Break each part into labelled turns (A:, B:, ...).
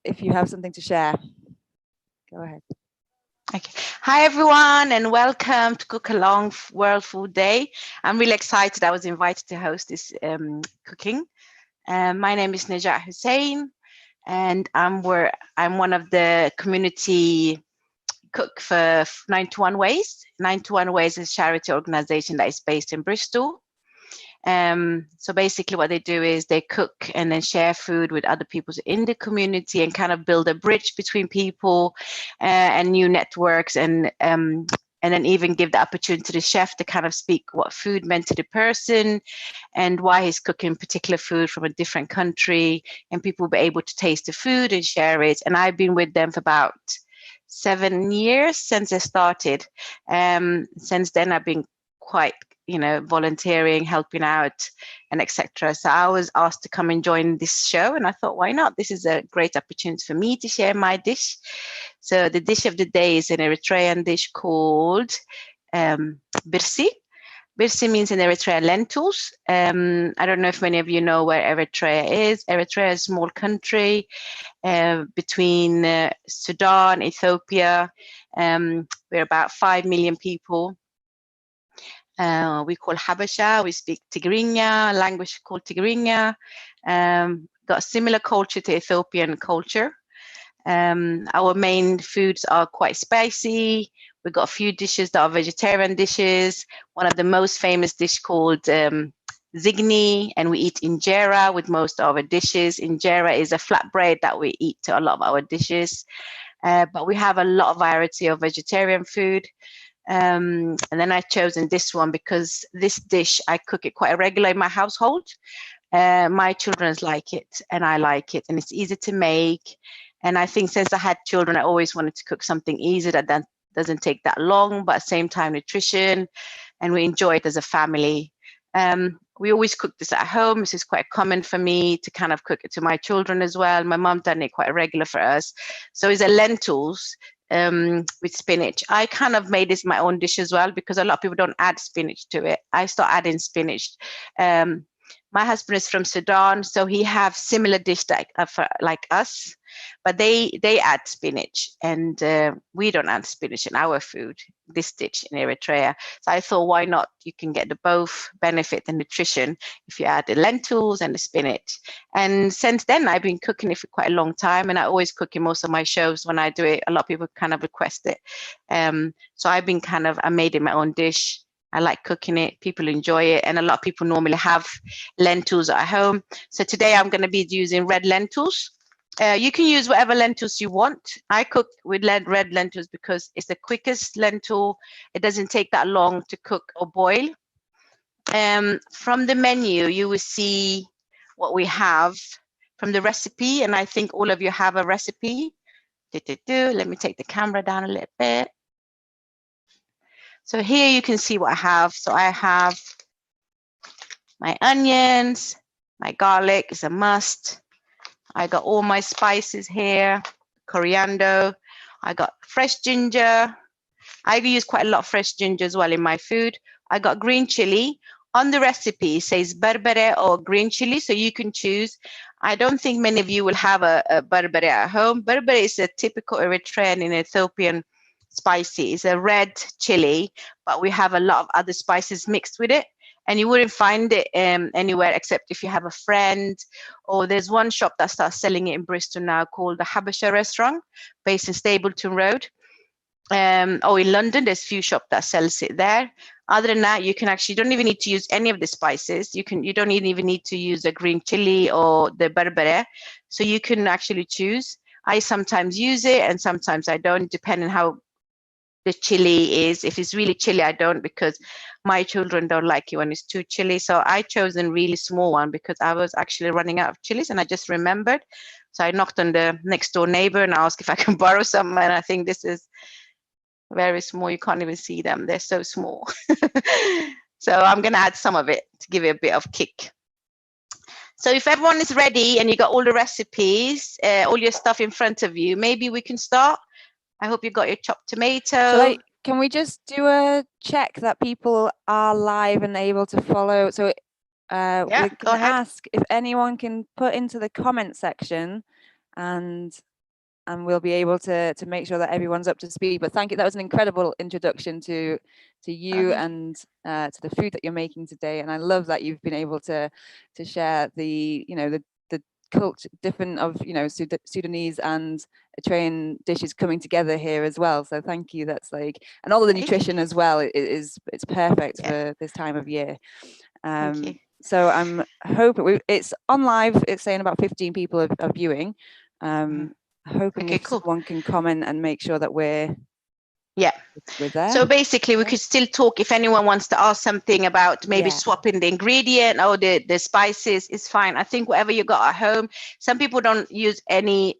A: if you have something to share. Go ahead.
B: Okay. Hi, everyone, and welcome to Cookalong World Food Day. I'm really excited. I was invited to host this cooking. My name is Negat Hussain, and I'm one of the community cook for 91 Ways. 91 Ways is a charity organization that is based in Bristol. So basically what they do is they cook and then share food with other people in the community and kind of build a bridge between people and new networks, and then even give the opportunity to the chef to kind of speak what food meant to the person and why he's cooking particular food from a different country, and people will be able to taste the food and share it. And I've been with them for about 7 years since I started. Since then I've been quite volunteering, helping out, and etc. So I was asked to come and join this show, and I thought, why not? This is a great opportunity for me to share my dish. So the dish of the day is an Eritrean dish called birsi. Birsi means in Eritrea lentils. I don't know if many of you know where Eritrea is. Eritrea is a small country between Sudan, Ethiopia. We're about 5 million people. We call Habasha, we speak Tigrinya, language called Tigrinya. Got a similar culture to Ethiopian culture. Our main foods are quite spicy. We've got a few dishes that are vegetarian dishes. One of the most famous dish called zigni, and we eat injera with most of our dishes. Injera is a flatbread that we eat to a lot of our dishes. But we have a lot of variety of vegetarian food. And then I've chosen this one because this dish, I cook it quite regular in my household. My children like it and I like it, and it's easy to make. And I think since I had children, I always wanted to cook something easy that doesn't take that long, but at the same time nutrition, and we enjoy it as a family. We always cook this at home. This is quite common for me to kind of cook it to my children as well. My mom done it quite regular for us. So it's a lentils with spinach. I kind of made this my own dish as well because a lot of people don't add spinach to it. I start adding spinach. My husband is from Sudan, so he have similar dish like us, but they add spinach, and we don't add spinach in our food, this dish in Eritrea. So I thought, why not? You can get the both benefit and nutrition if you add the lentils and the spinach. And since then, I've been cooking it for quite a long time, and I always cook in most of my shows. When I do it, a lot of people kind of request it. So I've been I made it my own dish. I like cooking it. People enjoy it. And a lot of people normally have lentils at home. So today I'm going to be using red lentils. You can use whatever lentils you want. I cook with red lentils because it's the quickest lentil. It doesn't take that long to cook or boil. From the menu, you will see what we have from the recipe. And I think all of you have a recipe. Let me take the camera down a little bit. So here you can see what I have. So I have my onions, my garlic is a must. I got all my spices here, coriander. I got fresh ginger. I use quite a lot of fresh ginger as well in my food. I got green chili. On the recipe, it says berbere or green chili, so you can choose. I don't think many of you will have a berbere at home. Berbere is a typical Eritrean and Ethiopian spicy. It's a red chili, but we have a lot of other spices mixed with it, and you wouldn't find it anywhere except if you have a friend, or there's one shop that starts selling it in Bristol now called the Habasha restaurant based in Stapleton Road. Or in London, there's few shops that sells it there. Other than that, you don't even need to use any of the spices. You don't even need to use the green chili or the berbere. So you can actually choose. I sometimes use it and sometimes I don't, depending how the chili is. If it's really chili, I don't, because my children don't like it when it's too chili. So I chose a really small one because I was actually running out of chilies and I just remembered. So I knocked on the next door neighbor and asked if I can borrow some. And I think this is very small. You can't even see them. They're so small. So I'm going to add some of it to give it a bit of kick. So if everyone is ready and you got all the recipes, all your stuff in front of you, maybe we can start. I hope you got your chopped tomato.
A: Can we just do a check that people are live and able to follow? So
B: yeah,
A: we can ask if anyone can put into the comment section and we'll be able to make sure that everyone's up to speed. But thank you. That was an incredible introduction to you and to the food that you're making today. And I love that you've been able to share the culture, different of Sudanese and Eritrean dishes coming together here as well. So thank you. That's like, and all of the nutrition as well. It's perfect for this time of year.
B: Thank you.
A: So I'm hoping it's on live. It's saying about 15 people are viewing. Hoping if someone can comment and make sure that we're there.
B: So basically we could still talk if anyone wants to ask something about maybe swapping the ingredient or the spices. It's fine. I think whatever you got at home. Some people don't use any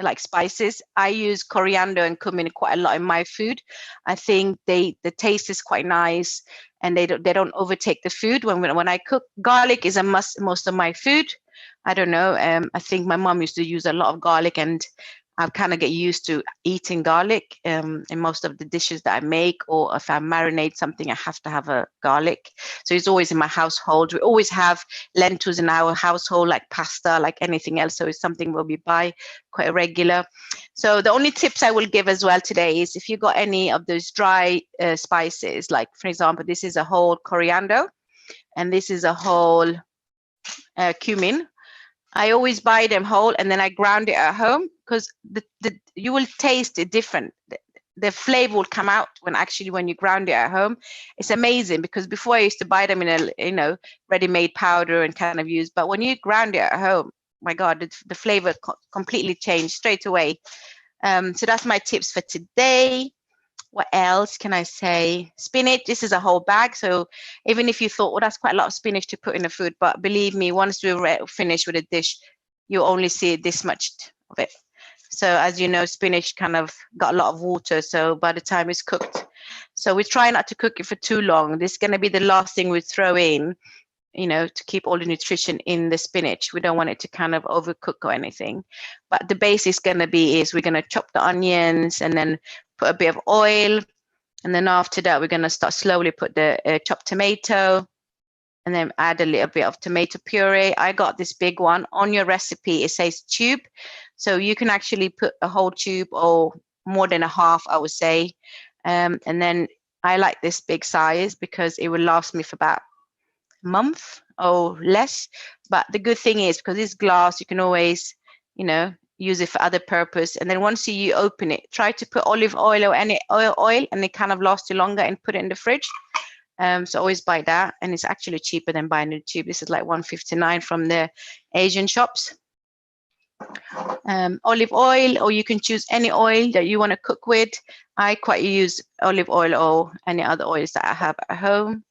B: like spices. I use coriander and cumin quite a lot in my food. I think the taste is quite nice and they don't overtake the food when I cook. Garlic is a must most of my food. I don't know. I think my mom used to use a lot of garlic, and I kind of get used to eating garlic in most of the dishes that I make, or if I marinate something, I have to have a garlic. So it's always in my household. We always have lentils in our household, like pasta, like anything else. So it's something we'll be buy quite regular. So the only tips I will give as well today is if you got any of those dry spices, like for example, this is a whole coriander, and this is a whole cumin. I always buy them whole and then I ground it at home, because you will taste it different. The flavor will come out when you ground it at home. It's amazing, because before I used to buy them in a ready-made powder and kind of use, but when you ground it at home, my God, the flavor completely changed straight away. So that's my tips for today. What else can I say? Spinach, this is a whole bag. So even if you thought, well, that's quite a lot of spinach to put in the food, but believe me, once we're finished with a dish, you only see this much of it. So as you know, spinach kind of got a lot of water. So by the time it's cooked, so we try not to cook it for too long. This is going to be the last thing we throw in, to keep all the nutrition in the spinach. We don't want it to kind of overcook or anything. But the base is going to be we're going to chop the onions and then put a bit of oil. And then after that, we're going to start slowly put the chopped tomato and then add a little bit of tomato puree. I got this big one. On your recipe, it says tube. So you can actually put a whole tube or more than a half, I would say. And then I like this big size because it will last me for about month or less. But the good thing is, because it's glass, you can always use it for other purpose. And then once you open it, try to put olive oil or any oil, and it kind of lasts you longer, and put it in the fridge. So always buy that, and it's actually cheaper than buying a tube. This is like $1.59 from the Asian shops. Olive oil, or you can choose any oil that you want to cook with. I quite use olive oil or any other oils that I have at home.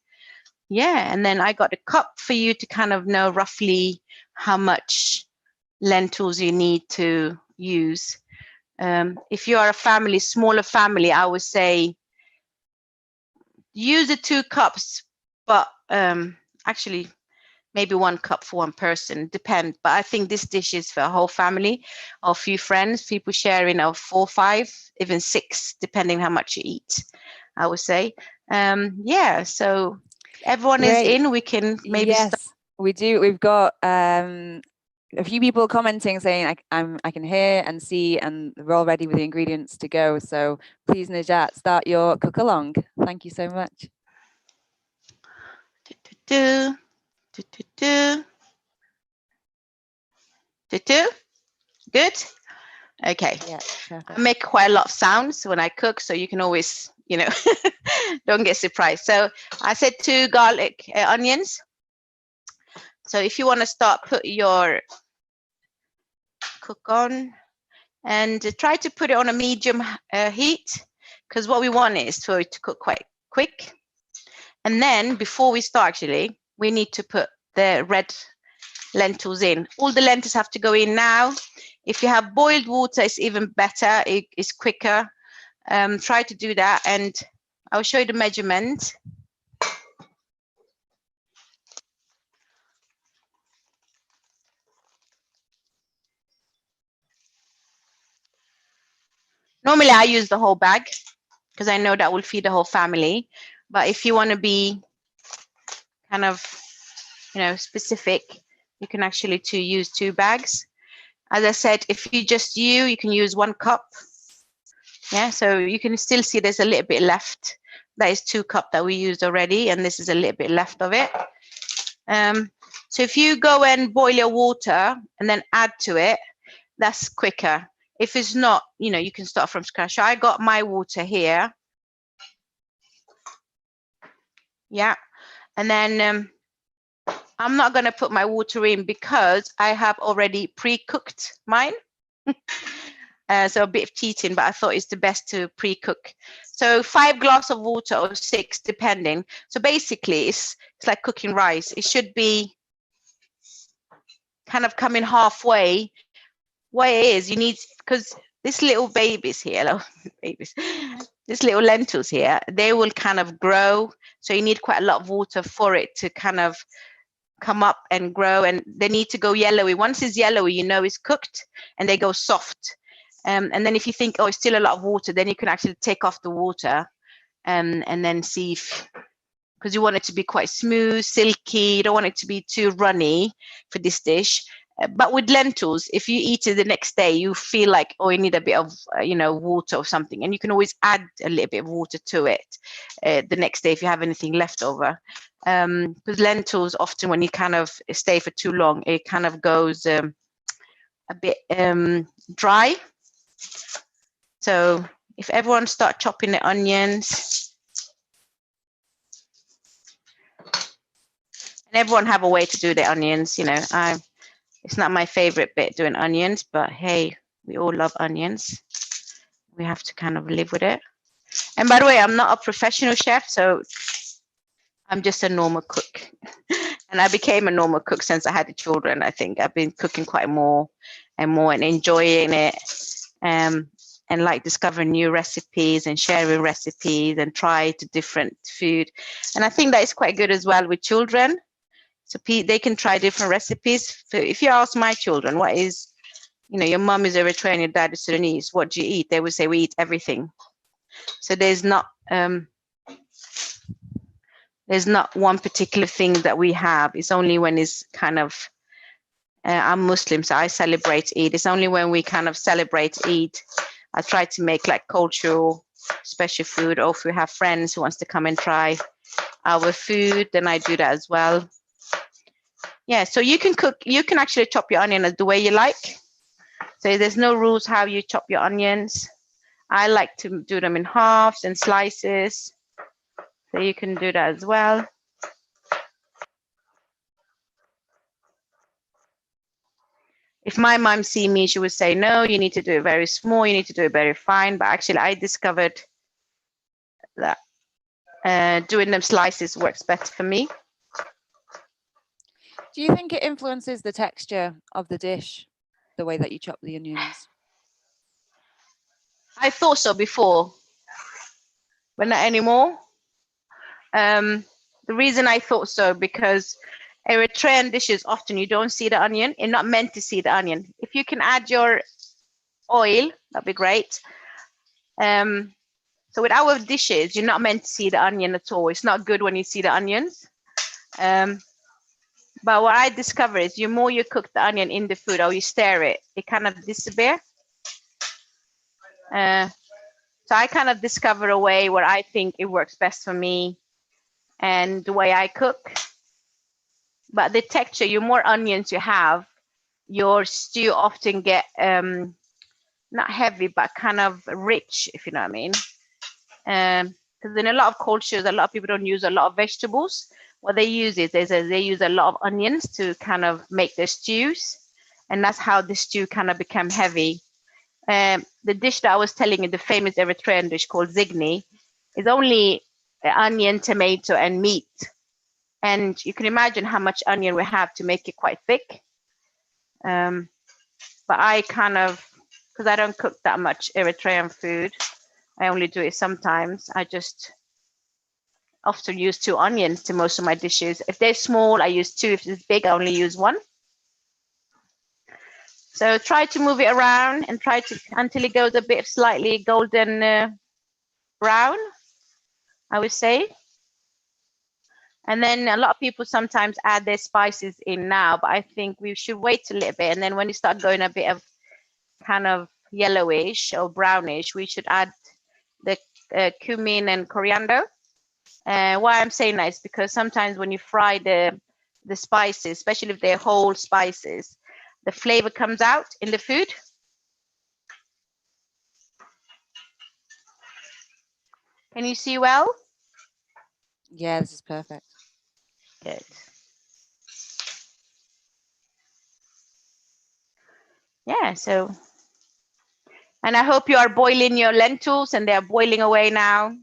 B: And then I got a cup for you to kind of know roughly how much lentils you need to use. If you are a smaller family, I would say use the 2 cups, but actually maybe 1 cup for one person, depend. But I think this dish is for a whole family or a few friends, people sharing of 4, 5, even 6, depending how much you eat, I would say. So everyone is in, we can maybe start.
A: We do. We've got a few people commenting saying I can hear and see, and we're all ready with the ingredients to go. So please, Negat, start your cook-along. Thank you so much.
B: Good. Okay. I make quite a lot of sounds when I cook, so you can always don't get surprised. So I said 2 garlic onions. So if you want to start, put your cook on and try to put it on a medium heat, because what we want is for it to cook quite quick. And then before we start, actually, we need to put the red lentils in. All the lentils have to go in now. If you have boiled water, it's even better. It's quicker. Try to do that, and I'll show you the measurement. Normally, I use the whole bag because I know that will feed the whole family. But if you want to be kind of, specific, you can actually use 2 bags. As I said, if you just you can use 1 cup. Yeah, so you can still see there's a little bit left. That is 2 cups that we used already, and this is a little bit left of it. So if you go and boil your water and then add to it, that's quicker. If it's not, you know, you can start from scratch. So I got my water here. Yeah, and then I'm not going to put my water in because I have already pre-cooked mine. So a bit of cheating, but I thought it's the best to pre-cook. So 5 glasses of water or 6, depending. So basically, it's like cooking rice. It should be kind of coming halfway. What it is, you need, because these little babies here, these little lentils here, they will kind of grow. So you need quite a lot of water for it to kind of come up and grow, and they need to go yellowy. Once it's yellowy, you know it's cooked, and they go soft. And then if you think, oh, it's still a lot of water, then you can actually take off the water and then see if, because you want it to be quite smooth, silky. You don't want it to be too runny for this dish. But with lentils, if you eat it the next day, you feel like, oh, you need a bit of, you know, water or something. And you can always add a little bit of water to it the next day if you have anything left over. Because lentils, often when you kind of stay for too long, it kind of goes a bit dry. So if everyone start chopping the onions, and everyone have a way to do the onions, you know, it's not my favorite bit doing onions, but hey, we all love onions. We have to kind of live with it. And by the way, I'm not a professional chef, so I'm just a normal cook. And I became a normal cook since I had the children. I think I've been cooking quite more and enjoying it. And like discovering new recipes and sharing recipes and try to different food. And I think that is quite good as well with children. So they can try different recipes. So if you ask my children, what is, you know, your mum is Eritrean, your dad is Sudanese, what do you eat? They would say, we eat everything. So there's not one particular thing that we have. It's only when it's kind of, I'm Muslim, so I celebrate Eid. It's only when we kind of celebrate Eid, I try to make like cultural special food, or if we have friends who wants to come and try our food, then I do that as well. Yeah, so you can cook, you can actually chop your onion the way you like. So there's no rules how you chop your onions. I like to do them in halves and slices. So you can do that as well. If my mom see me, she would say, no, you need to do it very small, you need to do it very fine. But actually I discovered that doing them slices works better for me.
A: Do you think it influences the texture of the dish, the way that you chop the onions?
B: I thought so before, but not anymore. The reason I thought so, because Eritrean dishes, often you don't see the onion. You're not meant to see the onion. If you can add your oil, that'd be great. So with our dishes, you're not meant to see the onion at all. It's not good when you see the onions. But what I discovered is the more you cook the onion in the food or you stir it, it kind of disappears. So I kind of discovered a way where I think it works best for me and the way I cook. But the texture, the more onions you have, your stew often get not heavy, but kind of rich, if you know what I mean. Because in a lot of cultures, a lot of people don't use a lot of vegetables. What they use is they use a lot of onions to kind of make their stews, and that's how the stew kind of become heavy. The dish that I was telling you, the famous Eritrean dish called zigni, is only onion, tomato, and meat. And you can imagine how much onion we have to make it quite thick. But I kind of, because I don't cook that much Eritrean food, I only do it sometimes. I just often use 2 onions to most of my dishes. If they're small, I use 2. If it's big, I only use 1. So try to move it around and try to until it goes a bit slightly golden brown, I would say. And then a lot of people sometimes add their spices in now, but I think we should wait a little bit. And then when you start going a bit of kind of yellowish or brownish, we should add the cumin and coriander. Why I'm saying that is because sometimes when you fry the spices, especially if they're whole spices, the flavor comes out in the food. Can you see well?
A: Yeah, this is perfect.
B: Good. Yeah, so, and I hope you are boiling your lentils and they're boiling away now.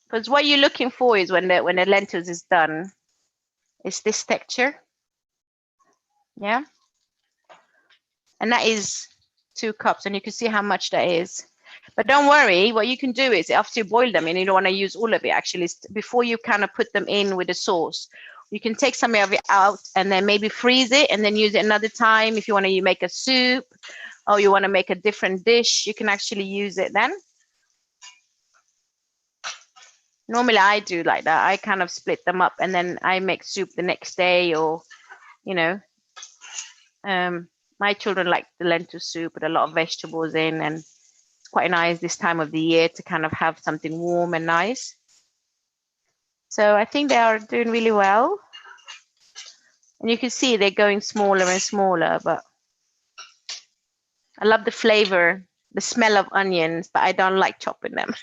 B: Because what you're looking for is when the lentils is done, is this texture. Yeah. And that is 2 cups, and you can see how much that is. But don't worry, what you can do is after you boil them, and you don't want to use all of it actually, before you kind of put them in with the sauce, you can take some of it out and then maybe freeze it and then use it another time. If you want to make a soup or you want to make a different dish, you can actually use it then. Normally I do like that. I kind of split them up and then I make soup the next day, or, you know, my children like the lentil soup with a lot of vegetables in, and it's quite nice this time of the year to kind of have something warm and nice. So I think they are doing really well. And you can see they're going smaller and smaller, but I love the flavor, the smell of onions, but I don't like chopping them.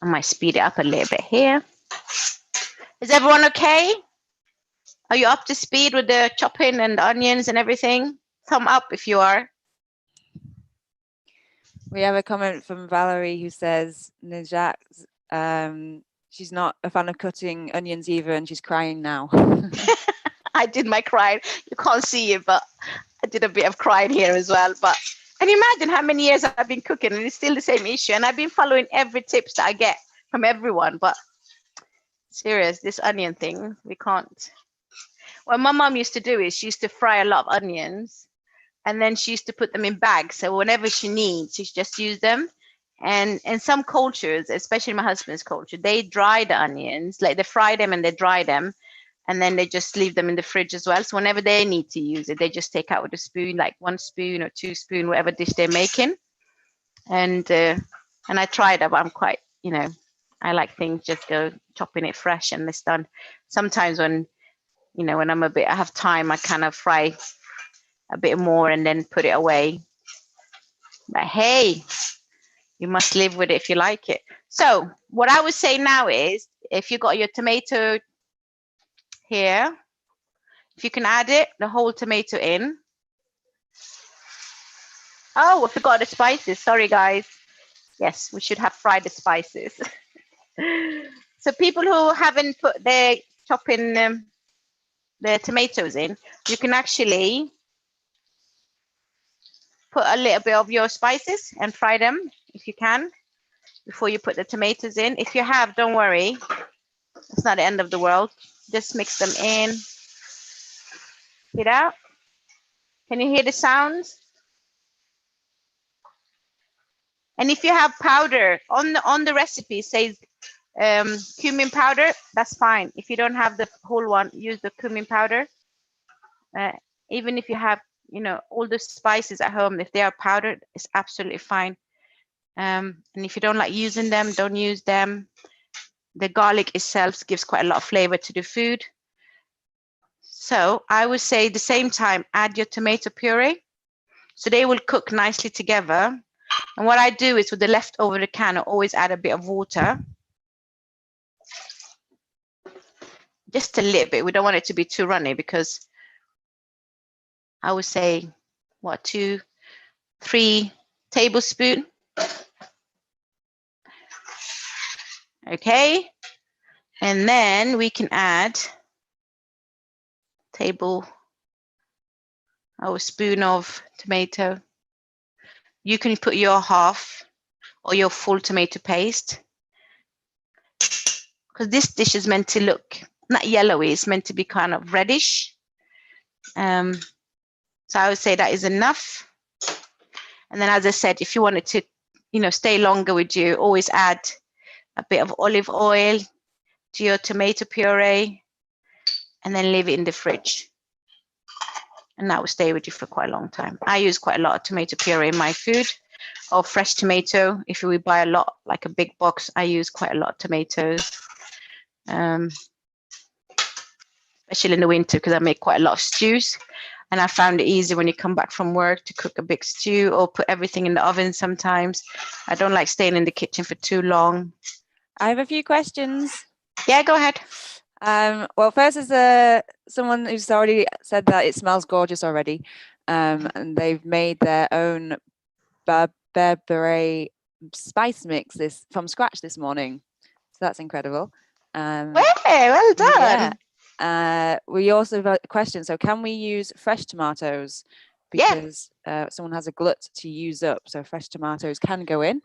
B: I might speed it up a little bit here. Is everyone okay? Are you up to speed with the chopping and the onions and everything? Thumb up if you are.
A: We have a comment from Valerie who says Negat, she's not a fan of cutting onions either, and she's crying now.
B: I did my crying. You can't see it, but I did a bit of crying here as well. But can you imagine how many years I've been cooking and it's still the same issue? And I've been following every tips that I get from everyone. But serious, this onion thing, we can't. What my mom used to do is she used to fry a lot of onions, and then she used to put them in bags. So whenever she needs, she just use them. And in some cultures, especially my husband's culture, they dry the onions, like they fry them and they dry them, and then they just leave them in the fridge as well. So whenever they need to use it, they just take out with a spoon, like 1 spoon or 2 spoon, whatever dish they're making. And I tried it, but I'm quite, you know, I like things just go chopping it fresh and it's done. Sometimes when, you know, when I have time, I kind of fry a bit more and then put it away. But hey, you must live with it if you like it. So what I would say now is, if you got your tomato here, if you can add it, the whole tomato in. Oh, I forgot the spices. Sorry, guys. Yes, we should have fried the spices. So people who haven't put their chopping the tomatoes in, you can actually put a little bit of your spices and fry them if you can before you put the tomatoes in. If you have, don't worry. It's not the end of the world. Just mix them in. Get out. Can you hear the sounds? And if you have powder on the recipe, it says cumin powder, that's fine. If you don't have the whole one, use the cumin powder. Even if you have, you know, all the spices at home, if they are powdered, it's absolutely fine. And if you don't like using them, don't use them. The garlic itself gives quite a lot of flavor to the food. So I would say at the same time, add your tomato puree. So they will cook nicely together. And what I do is with the leftover the can, I always add a bit of water. Just a little bit. We don't want it to be too runny, because I would say, what, 2, 3 tablespoons. Okay. And then we can add a spoon of tomato. you can put your half or your full tomato paste, because this dish is meant to look not yellowy, it's meant to be kind of reddish. So I would say that is enough. And then, as I said, if you want it to, stay longer with you, always add a bit of olive oil to your tomato puree and then leave it in the fridge. And that will stay with you for quite a long time. I use quite a lot of tomato puree in my food, or fresh tomato. If we buy a lot, like a big box, I use quite a lot of tomatoes, especially in the winter, because I make quite a lot of stews. And I found it easy when you come back from work to cook a big stew or put everything in the oven sometimes. I don't like staying in the kitchen for too long.
A: I have a few questions.
B: Yeah, go ahead.
A: Well, first is someone who's already said that it smells gorgeous already, and they've made their own berbere spice mix from scratch this morning. So that's incredible.
B: Well done.
A: Yeah. We also have a question. So can we use fresh tomatoes? Because someone has a glut to use up. So fresh tomatoes can go in.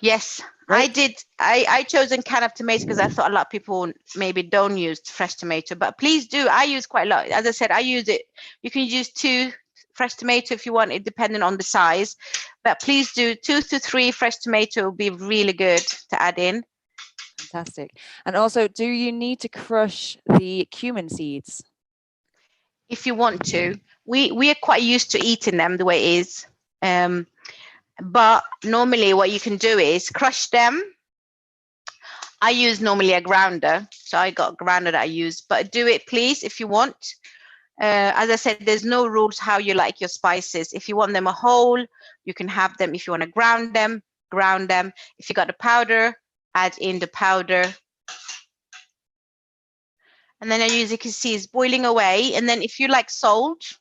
B: Yes,
A: right?
B: I did. I chose a can of tomatoes because I thought a lot of people maybe don't use fresh tomato, but please do. I use quite a lot. As I said, I use it. You can use 2 fresh tomato if you want it, depending on the size. But please do 2 to 3 fresh tomato will be really good to add in.
A: Fantastic. And also, do you need to crush the cumin seeds?
B: If you want to. We are quite used to eating them the way it is. But normally what you can do is crush them. I use normally a grounder. So I got a grounder that I use. But do it, please, if you want. As I said, there's no rules how you like your spices. If you want them a whole, you can have them. If you want to ground them, ground them. If you got the powder, add in the powder. And then as you can see, it's boiling away. And then if you like salt,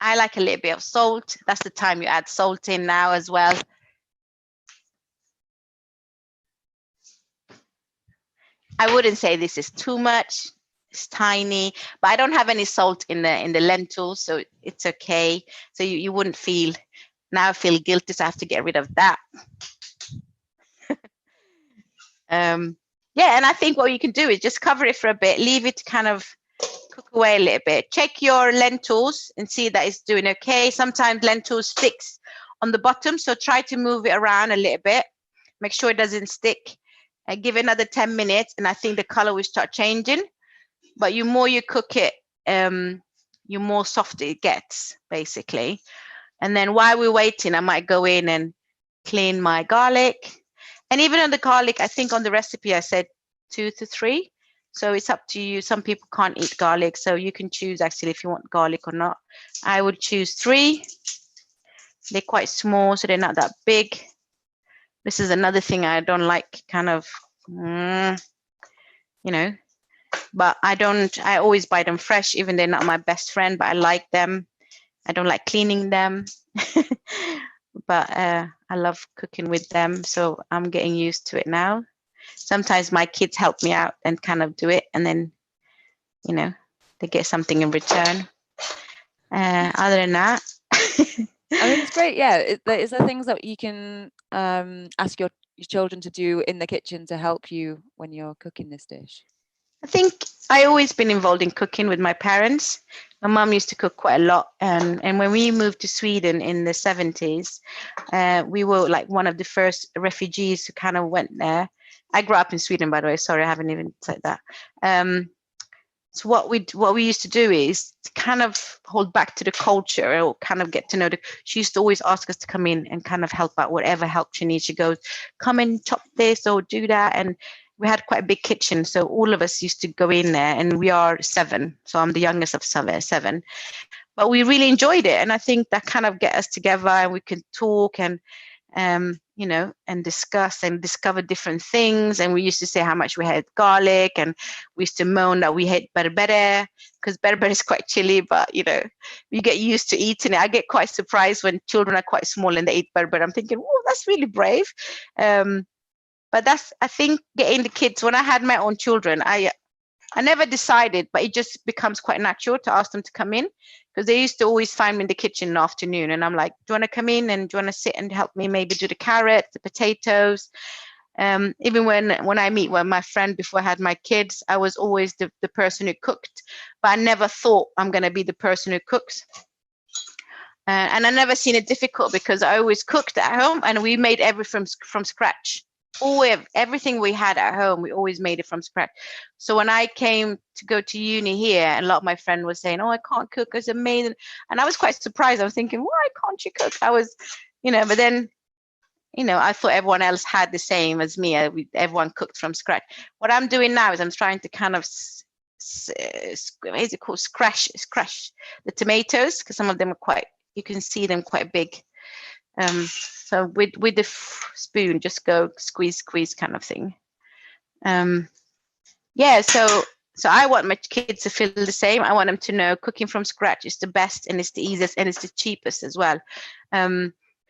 B: I like a little bit of salt. That's the time you add salt in now as well. I wouldn't say this is too much. It's tiny, but I don't have any salt in the lentils, so it's okay. So you wouldn't feel, now I feel guilty, so I have to get rid of that. Yeah, and I think what you can do is just cover it for a bit, leave it to kind of cook away a little bit. Check your lentils and see that it's doing okay. Sometimes lentils sticks on the bottom, so try to move it around a little bit. Make sure it doesn't stick. And give it another 10 minutes, and I think the color will start changing. But the more you cook it, the more soft it gets, basically. And then while we're waiting, I might go in and clean my garlic. And even on the garlic, I think on the recipe I said 2 to 3. So it's up to you. Some people can't eat garlic, so you can choose actually if you want garlic or not. I would choose 3. They're quite small, so they're not that big. This is another thing I don't like, kind of, but I always buy them fresh, even they're not my best friend, but I like them. I don't like cleaning them. But I love cooking with them, so I'm getting used to it now. Sometimes my kids help me out and kind of do it, and then, they get something in return. Other than that,
A: I mean, it's great. Yeah, is there things that you can ask your children to do in the kitchen to help you when you're cooking this dish?
B: I think I always been involved in cooking with my parents. My mum used to cook quite a lot, and when we moved to Sweden in the 70s, we were like one of the first refugees who kind of went there. I grew up in Sweden, by the way. Sorry, I haven't even said that. So what we used to do is to kind of hold back to the culture, or kind of get to know she used to always ask us to come in and kind of help out, whatever help she needs. She goes, come and chop this or do that. And we had quite a big kitchen, so all of us used to go in there, and we are 7. So I'm the youngest of 7. But we really enjoyed it. And I think that kind of get us together, and we can talk and, and discuss and discover different things. And we used to say how much we hate garlic, and we used to moan that we hate berbere, because berbere is quite chilly, but, you get used to eating it. I get quite surprised when children are quite small and they eat berbere. I'm thinking, oh, that's really brave. But that's, I think, getting the kids, when I had my own children, I I never decided, but it just becomes quite natural to ask them to come in, because they used to always find me in the kitchen in the afternoon, and I'm like, do you want to come in and do you want to sit and help me maybe do the carrots, the potatoes? Even when I meet with my friend before I had my kids, I was always the person who cooked, but I never thought I'm going to be the person who cooks. And I never seen it difficult, because I always cooked at home, and we made everything from scratch. Everything we had at home, we always made it from scratch. So when I came to go to uni here, and a lot of my friends were saying, oh, I can't cook, it's amazing. And I was quite surprised. I was thinking, why can't you cook? I was, but then, I thought everyone else had the same as me. Everyone cooked from scratch. What I'm doing now is I'm trying to kind of, what is it called? Scratch the tomatoes, because some of them are you can see them quite big. So with the spoon, just go squeeze kind of thing. Yeah, so I want my kids to feel the same. I want them to know cooking from scratch is the best, and it's the easiest, and it's the cheapest as well.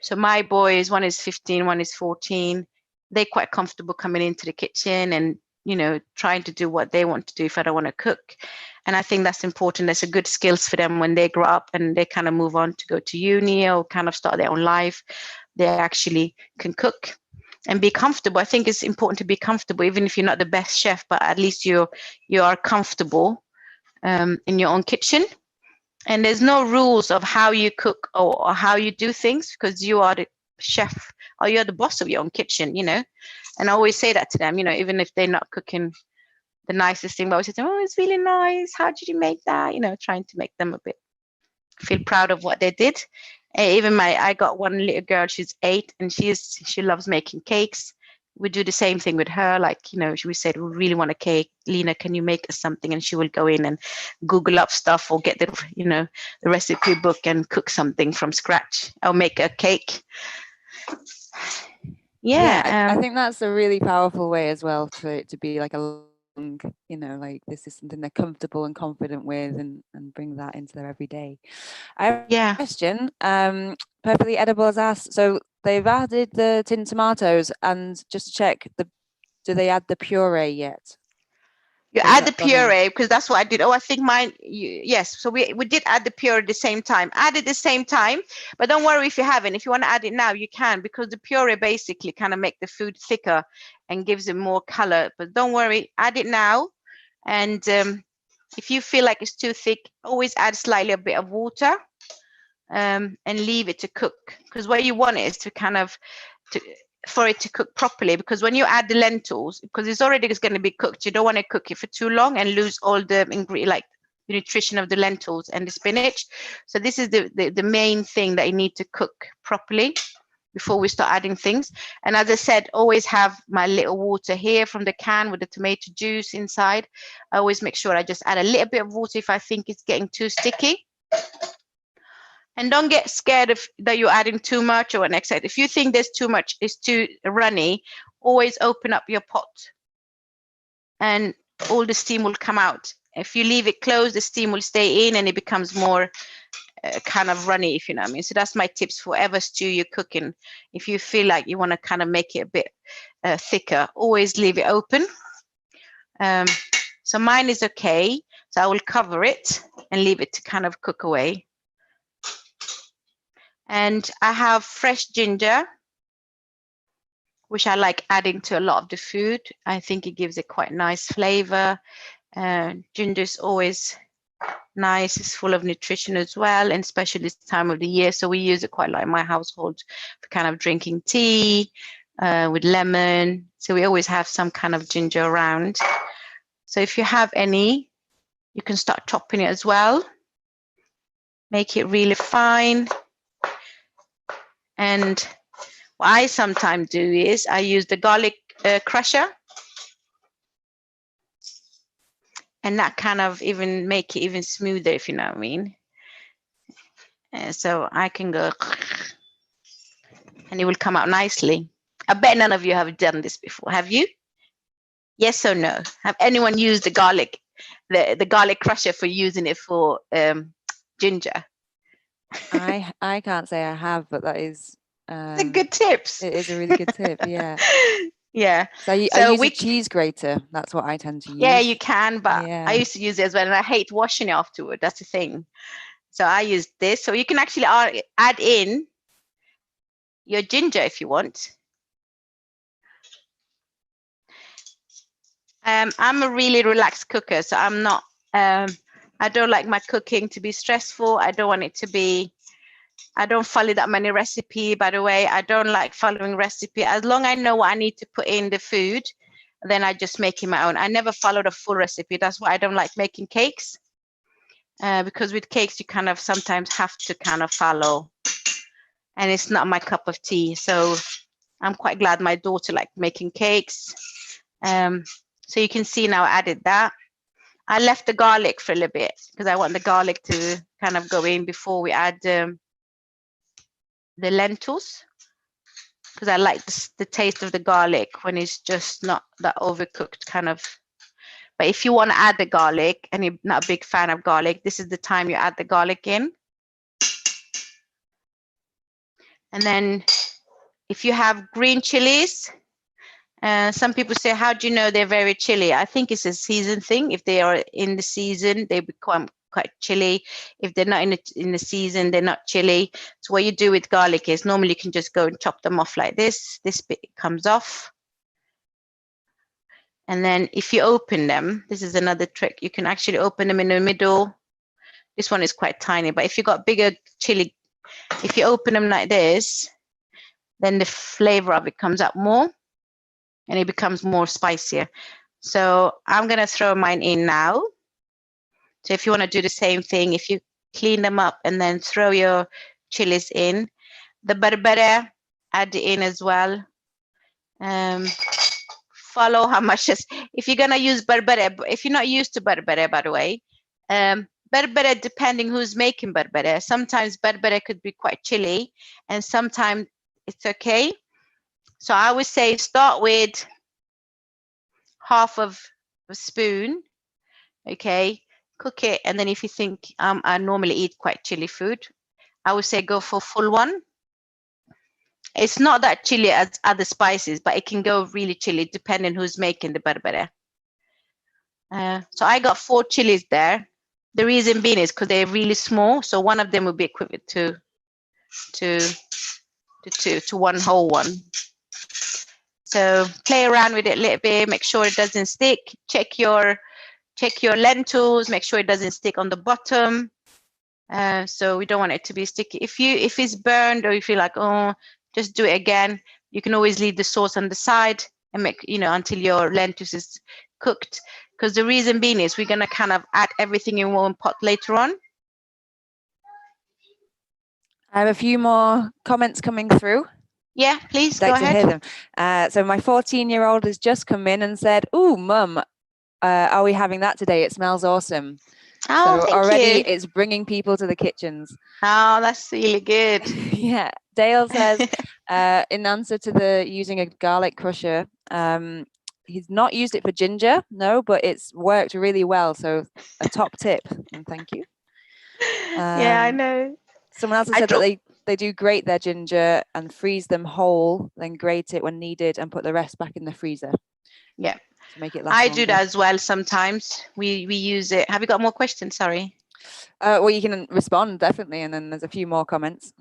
B: So my boys, one is 15, one is 14. They're quite comfortable coming into the kitchen and, trying to do what they want to do if I don't want to cook. And I think that's important. There's a good skills for them when they grow up and they kind of move on to go to uni or kind of start their own life. They actually can cook and be comfortable. I think it's important to be comfortable, even if you're not the best chef, but at least you are comfortable in your own kitchen. And there's no rules of how you cook or how you do things, because you are the chef or you're the boss of your own kitchen, And I always say that to them, even if they're not cooking the nicest thing, but I always say to them, oh, it's really nice. How did you make that? Trying to make them a bit feel proud of what they did. Even I got one little girl, she's 8, and she loves making cakes. We do the same thing with her. Like, we said, we really want a cake. Lena, can you make us something? And she will go in and Google up stuff or get the recipe book and cook something from scratch or make a cake. Yeah.
A: I think that's a really powerful way as well for it to be like a like this is something they're comfortable and confident with, and bring that into their everyday. I have a question. Perfectly Edible has asked, so they've added the tinned tomatoes, and just to check, do they add the puree yet?
B: You add the puree, because that's what I did. Oh, I think mine, yes. So we did add the puree at the same time. Add it at the same time, but don't worry if you haven't. If you want to add it now, you can, because the puree basically kind of make the food thicker and gives it more color. But don't worry, add it now. And if you feel like it's too thick, always add slightly a bit of water and leave it to cook. Because what you want is to kind of for it to cook properly, because when you add the lentils, because it's already going to be cooked, you don't want to cook it for too long and lose all the the nutrition of the lentils and the spinach. So this is the main thing that you need to cook properly before we start adding things. And as I said, always have my little water here from the can with the tomato juice inside. I always make sure I just add a little bit of water if I think it's getting too sticky. And don't get scared that you're adding too much or an excess. If you think there's too much, it's too runny, always open up your pot and all the steam will come out. If you leave it closed, the steam will stay in and it becomes more kind of runny, if you know what I mean. So that's my tips for whatever stew you're cooking. If you feel like you want to kind of make it a bit thicker, always leave it open. So mine is okay. So I will cover it and leave it to kind of cook away. And I have fresh ginger, which I like adding to a lot of the food. I think it gives it quite nice flavor. Ginger is always nice. It's full of nutrition as well, and especially this time of the year. So we use it quite a lot in my household for kind of drinking tea with lemon. So we always have some kind of ginger around. So if you have any, you can start chopping it as well. Make it really fine. And what I sometimes do is I use the garlic crusher, and that kind of even make it even smoother, if you know what I mean. So I can go, and it will come out nicely. I bet none of you have done this before. Have you? Yes or no? Have anyone used the garlic crusher for using it for ginger?
A: I can't say I have, but that is
B: the good tips.
A: It is a really good tip, yeah.
B: Yeah.
A: So I
B: So
A: use a cheese grater. That's what I tend to use.
B: Yeah, you can, but
A: Yeah.
B: I used to use it as well, and I hate washing it afterward. That's the thing. So I use this. So you can actually add in your ginger if you want. I'm a really relaxed cooker, so I'm not. I don't like my cooking to be stressful. I don't want it to be. I don't follow that many recipe. By the way, I don't like following recipe. As long as I know what I need to put in the food, then I just make it my own. I never follow the full recipe. That's why I don't like making cakes. Because with cakes, you kind of sometimes have to kind of follow, and it's not my cup of tea. So I'm quite glad my daughter liked making cakes. So you can see now I added that. I left the garlic for a little bit because I want the garlic to kind of go in before we add the lentils, because I like the taste of the garlic when it's just not that overcooked kind of. But if you want to add the garlic and you're not a big fan of garlic, this is the time you add the garlic in. And then if you have green chilies, some people say, how do you know they're very chilly? I think it's a season thing. If they are in the season, they become quite chilly. If they're not in the season, they're not chilly. So what you do with garlic is normally you can just go and chop them off like this. This bit comes off. And then if you open them, this is another trick. You can actually open them in the middle. This one is quite tiny, but if you got bigger chili, if you open them like this, then the flavor of it comes up more and it becomes more spicier. So I'm going to throw mine in now. So if you want to do the same thing, if you clean them up and then throw your chilies in, the berbere, add it in as well. Follow how much if you're going to use berbere, if you're not used to berbere, by the way, berbere, depending who's making berbere, sometimes berbere could be quite chilly and sometimes it's okay. So I would say start with half of a spoon, okay, cook it, and then if you think I normally eat quite chilly food, I would say go for full one. It's not that chilly as other spices, but it can go really chilly depending who's making the berbere. So I got 4 chilies there. The reason being is because they're really small, so one of them will be equivalent to 1 whole one. So play around with it a little bit, make sure it doesn't stick. Check your lentils, make sure it doesn't stick on the bottom. So we don't want it to be sticky. If it's burned or if you're like, oh, just do it again, you can always leave the sauce on the side and make, until your lentils is cooked. Because the reason being is we're going to kind of add everything in one pot later on.
A: I have a few more comments coming through.
B: Yeah, please
A: I'd
B: go
A: like
B: ahead.
A: to hear them. So my 14-year-old has just come in and said, "Ooh, Mum, are we having that today? It smells awesome."
B: Oh,
A: so
B: thank
A: already
B: you.
A: It's bringing people to the kitchens.
B: Oh, that's really good.
A: Yeah. Dale says, in answer to the using a garlic crusher, he's not used it for ginger, no, but it's worked really well. So a top tip, and thank you.
B: Yeah, I know.
A: Someone else has said that they do grate their ginger and freeze them whole, then grate it when needed and put the rest back in the freezer.
B: Yeah,
A: to make it last
B: I
A: longer.
B: do that as well sometimes. We use it. Have you got more questions? Sorry.
A: Well, you can respond definitely, and then there's a few more comments.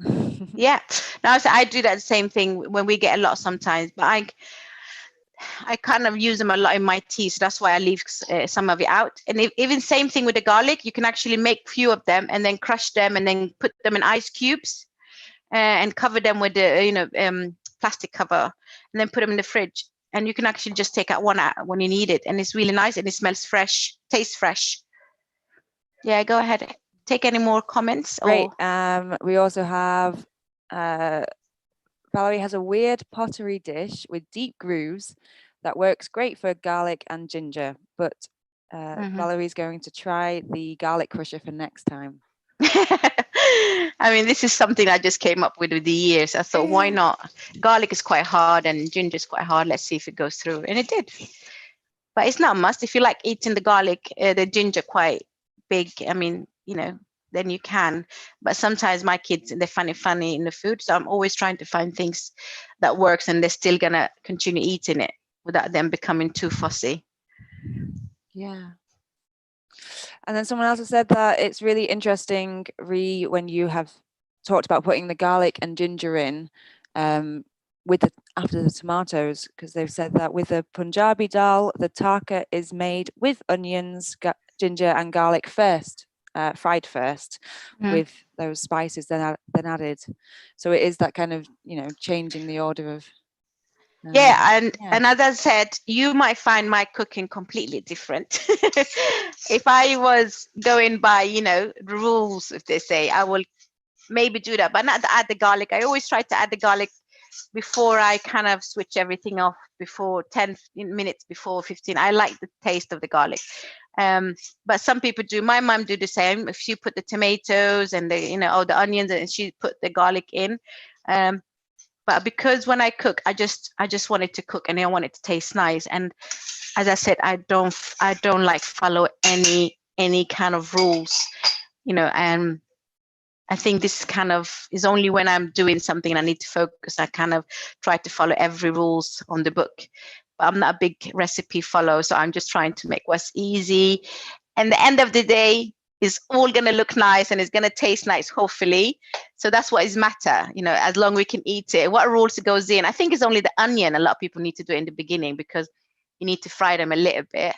B: Yeah, no, so I do that the same thing when we get a lot sometimes, but I kind of use them a lot in my tea, so that's why I leave some of it out. And even same thing with the garlic, you can actually make few of them and then crush them and then put them in ice cubes and cover them with the plastic cover and then put them in the fridge. And you can actually just take out one out when you need it, and it's really nice and it smells fresh, tastes fresh. Yeah, go ahead. Take any more comments?
A: Great. We also have Valerie has a weird pottery dish with deep grooves that works great for garlic and ginger, but Valerie's going to try the garlic crusher for next time.
B: I mean, this is something I just came up with the years. I thought, why not? Garlic is quite hard and ginger is quite hard. Let's see if it goes through. And it did. But it's not a must. If you like eating the garlic, the ginger quite big, I mean, then you can. But sometimes my kids, they're funny in the food. So I'm always trying to find things that works and they're still going to continue eating it. without them becoming too fussy.
A: Yeah. And then someone else has said that it's really interesting, Ree, when you have talked about putting the garlic and ginger in after the tomatoes, because they've said that with the Punjabi dal, the taka is made with onions, ginger and garlic first, fried first, with those spices then added. So it is that kind of, changing the order of.
B: And as I said, you might find my cooking completely different. If I was going by, the rules, if they say, I will maybe do that, but not to add the garlic. I always try to add the garlic before I kind of switch everything off, before 10 minutes before 15. I like the taste of the garlic. But some people do. My mom do the same. If she put the tomatoes and the onions, and she put the garlic in. But because when I cook, I just want it to cook, and I want it to taste nice. And as I said, I don't like follow any kind of rules, and I think this kind of is only when I'm doing something and I need to focus, I kind of try to follow every rules on the book. But I'm not a big recipe follower, so I'm just trying to make what's easy. And the end of the day is all going to look nice and it's going to taste nice, hopefully. So that's what is matter, as long as we can eat it. What rules it goes in? I think it's only the onion. A lot of people need to do it in the beginning because you need to fry them a little bit.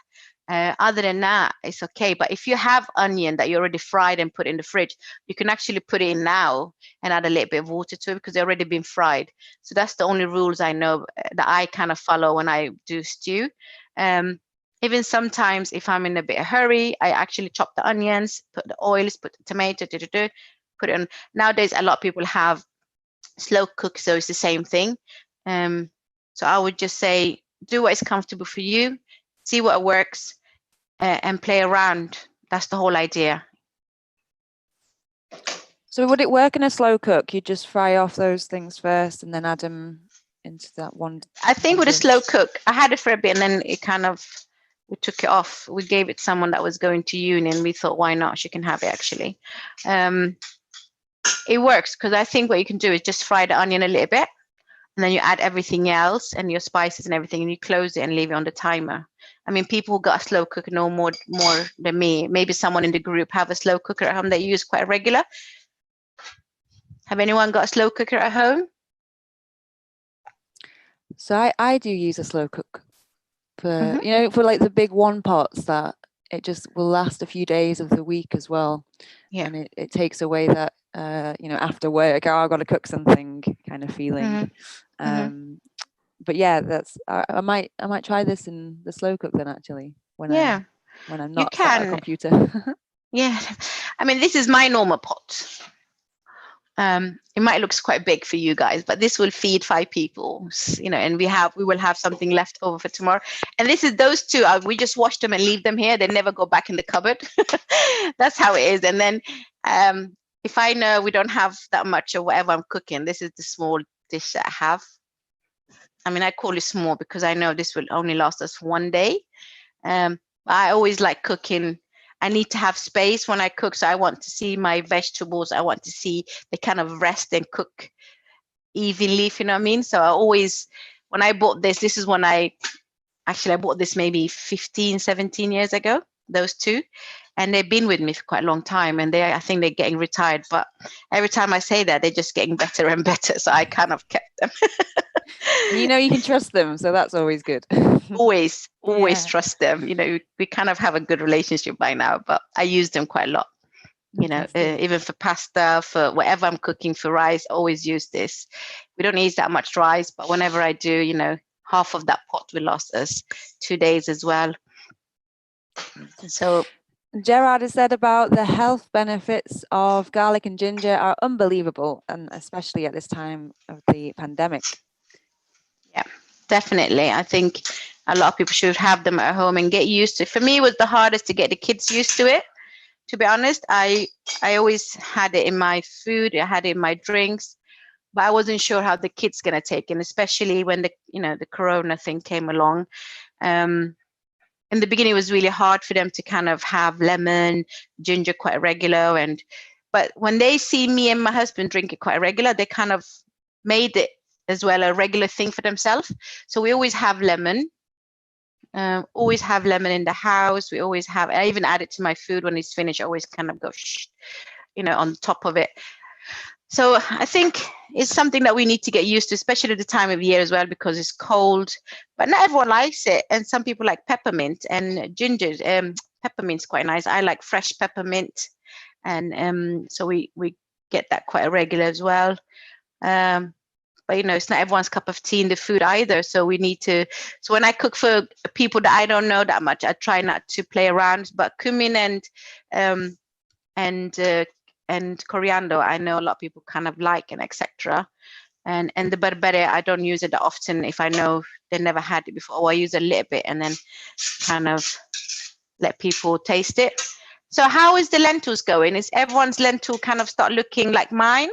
B: Other than that, it's okay. But if you have onion that you already fried and put in the fridge, you can actually put it in now and add a little bit of water to it because they've already been fried. So that's the only rules I know that I kind of follow when I do stew. Even sometimes if I'm in a bit of hurry, I actually chop the onions, put the oils, put the tomato, put it on. Nowadays, a lot of people have slow cook, so it's the same thing. So I would just say, do what is comfortable for you, see what works, and play around. That's the whole idea.
A: So would it work in a slow cook? You just fry off those things first and then add them into that one?
B: I think with a slow cook, I had it for a bit and then it kind of, we took it off. We gave it to someone that was going to uni and we thought, why not? She can have it actually. It works because I think what you can do is just fry the onion a little bit and then you add everything else and your spices and everything and you close it and leave it on the timer. I mean, people who got a slow cooker know more than me. Maybe someone in the group have a slow cooker at home that you use quite regular. Have anyone got a slow cooker at home?
A: So I do use a slow cook for, for like the big one pots that it just will last a few days of the week as well.
B: Yeah.
A: And it takes away that, after work, I've got to cook something kind of feeling. But yeah, that's, I might try this in the slow cook then actually, when I'm not at a computer.
B: Yeah. I mean, this is my normal pot. It might look quite big for you guys, but this will feed 5 people, and we will have something left over for tomorrow. And this is those 2. We just wash them and leave them here. They never go back in the cupboard. That's how it is. And then if I know we don't have that much or whatever I'm cooking, this is the small dish that I have. I mean, I call it small because I know this will only last us one day. I always like cooking. I need to have space when I cook. So I want to see my vegetables. I want to see they kind of rest and cook evenly, if you know what I mean? So I always, when I bought this is when I bought this maybe 15, 17 years ago, those 2. And they've been with me for quite a long time. And I think they're getting retired. But every time I say that, they're just getting better and better. So I kind of kept them.
A: You can trust them. So that's always good.
B: always trust them. We kind of have a good relationship by now, but I use them quite a lot. Even for pasta, for whatever I'm cooking, for rice, always use this. We don't use that much rice, but whenever I do, half of that pot will last us 2 days as well. So
A: Gerard has said about the health benefits of garlic and ginger are unbelievable, and especially at this time of the pandemic.
B: Yeah, definitely. I think a lot of people should have them at home and get used to it. For me, it was the hardest to get the kids used to it. To be honest, I always had it in my food. I had it in my drinks, but I wasn't sure how the kids going to take it, and especially when the corona thing came along. In the beginning, it was really hard for them to kind of have lemon, ginger quite regular. But when they see me and my husband drink it quite regular, they kind of made it as well a regular thing for themselves. So we always have lemon. Always have lemon in the house. We always have. I even add it to my food when it's finished. I always kind of go, on top of it. So I think it's something that we need to get used to, especially at the time of year as well, because it's cold. But not everyone likes it, and some people like peppermint and ginger. Peppermint's quite nice. I like fresh peppermint, and so we get that quite regular as well. But it's not everyone's cup of tea in the food either. So we need to. So when I cook for people that I don't know that much, I try not to play around. But cumin and coriander, I know a lot of people kind of like, and etc. And the berbere, I don't use it that often if I know they never had it before. Or I use a little bit and then kind of let people taste it. So how is the lentils going? Is everyone's lentil kind of start looking like mine,